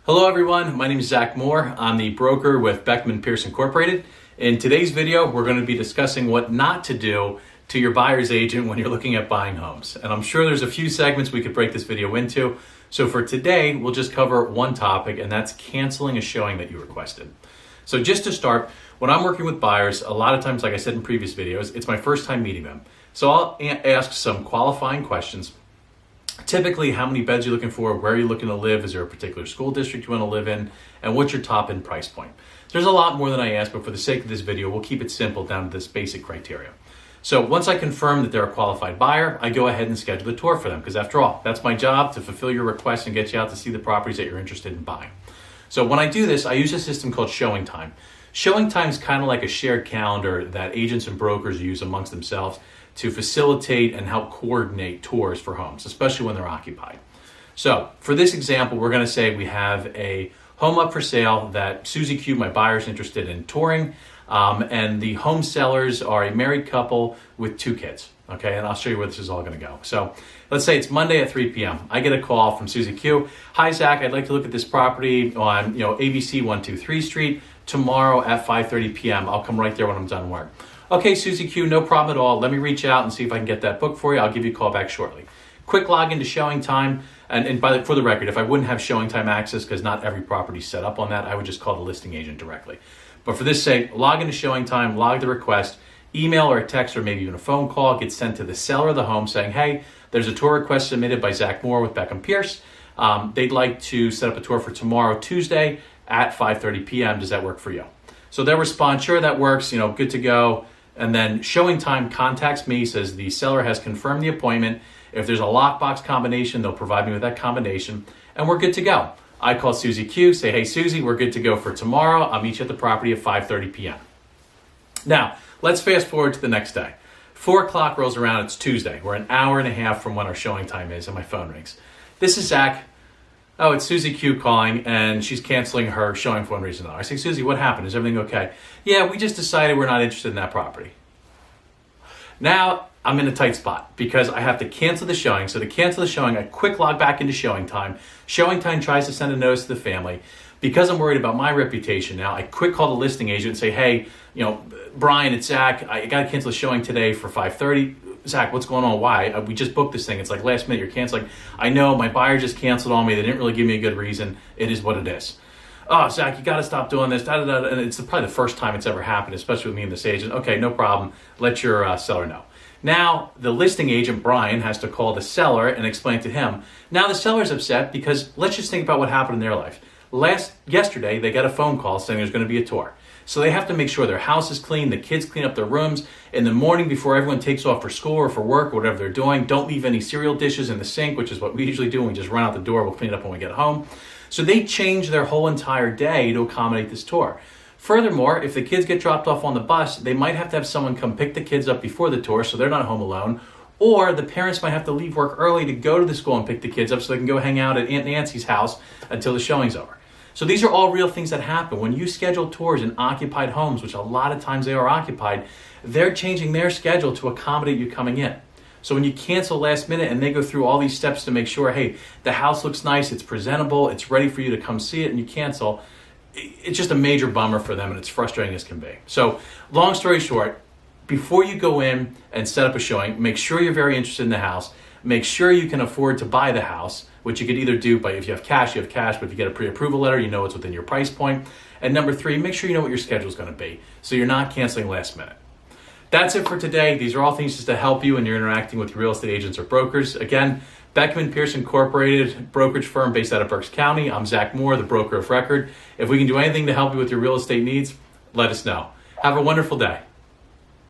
Hello everyone, my name is Zack Moore. I'm the broker with Beckham Pierce Incorporated. In today's video, we're going to be discussing what not to do to your buyer's agent when you're looking at buying homes. And I'm sure there's a few segments we could break this video into. So for today, we'll just cover one topic, and that's canceling a showing that you requested. So just to start, when I'm working with buyers, a lot of times, like I said in previous videos, it's my first time meeting them. So I'll ask some qualifying questions. Typically, how many beds you're looking for, where you're looking to live, is there a particular school district you want to live in, and what's your top end price point. There's a lot more than I asked, but for the sake of this video, we'll keep it simple down to this basic criteria. So once I confirm that they're a qualified buyer, I go ahead and schedule the tour for them, because after all, that's my job, to fulfill your request and get you out to see the properties that you're interested in buying. So when I do this, I use a system called Showing Time. Showing Time is kind of like a shared calendar that agents and brokers use amongst themselves to facilitate and help coordinate tours for homes, especially when they're occupied. So for this example, we're gonna say we have a home up for sale that Susie Q, my buyer, is interested in touring, and the home sellers are a married couple with 2 kids, okay? And I'll show you where this is all gonna go. So let's say it's Monday at 3 p.m. I get a call from Susie Q. Hi, Zach, I'd like to look at this property on ABC 123 Street tomorrow at 5:30 p.m. I'll come right there when I'm done work. Okay, Susie Q, no problem at all. Let me reach out and see if I can get that booked for you. I'll give you a call back shortly. Quick log into Showing Time. And for the record, if I wouldn't have Showing Time access, because not every property is set up on that, I would just call the listing agent directly. But for this sake, log into Showing Time, log the request, email or a text or maybe even a phone call gets sent to the seller of the home saying, hey, there's a tour request submitted by Zack Moore with Beckham Pierce. They'd like to set up a tour for tomorrow, Tuesday at 5:30 p.m. Does that work for you? So they'll respond, sure, that works, good to go. And then Showing Time contacts me, says the seller has confirmed the appointment. If there's a lockbox combination, they'll provide me with that combination, and we're good to go. I call Susie Q, say, hey, Susie, we're good to go for tomorrow. I'll meet you at the property at 5:30 p.m. Now, let's fast forward to the next day. 4 o'clock rolls around, it's Tuesday. We're an hour and a half from when our showing time is, and my phone rings. This is Zach. Oh, it's Susie Q calling, and she's canceling her showing for one reason or another. I say, Susie, what happened? Is everything okay? Yeah, we just decided we're not interested in that property. Now, I'm in a tight spot because I have to cancel the showing. So to cancel the showing, I quick log back into Showing Time. Showing Time tries to send a notice to the family. Because I'm worried about my reputation now, I quick call the listing agent and say, hey, Brian, it's Zach. I got to cancel the showing today for 5:30. Zach, what's going on? Why? We just booked this thing. It's like last minute, you're canceling. I know, my buyer just canceled on me. They didn't really give me a good reason. It is what it is. Oh, Zach, you got to stop doing this. Da, da, da. And it's probably the first time it's ever happened, especially with me and this agent. Okay, no problem. Let your seller know. Now, the listing agent, Brian, has to call the seller and explain to him. Now, the seller's upset because let's just think about what happened in their life. Yesterday, they got a phone call saying there's going to be a tour. So they have to make sure their house is clean, the kids clean up their rooms. In the morning before everyone takes off for school or for work or whatever they're doing, don't leave any cereal dishes in the sink, which is what we usually do when we just run out the door. We'll clean it up when we get home. So they change their whole entire day to accommodate this tour. Furthermore, if the kids get dropped off on the bus, they might have to have someone come pick the kids up before the tour so they're not home alone. Or the parents might have to leave work early to go to the school and pick the kids up so they can go hang out at Aunt Nancy's house until the showing's over. So these are all real things that happen. When you schedule tours in occupied homes, which a lot of times they are occupied, they're changing their schedule to accommodate you coming in. So when you cancel last minute and they go through all these steps to make sure, hey, the house looks nice, it's presentable, it's ready for you to come see it, and you cancel, it's just a major bummer for them, and it's frustrating as can be. So long story short, before you go in and set up a showing, make sure you're very interested in the house. Make sure you can afford to buy the house, which you could either do by, if you have cash, you have cash, but if you get a pre-approval letter, you know it's within your price point. And number 3, make sure you know what your schedule is going to be, so you're not canceling last minute. That's it for today. These are all things just to help you when you're interacting with real estate agents or brokers. Again, Beckham Pierce Incorporated, brokerage firm based out of Berks County. I'm Zack Moore, the broker of record. If we can do anything to help you with your real estate needs, let us know. Have a wonderful day.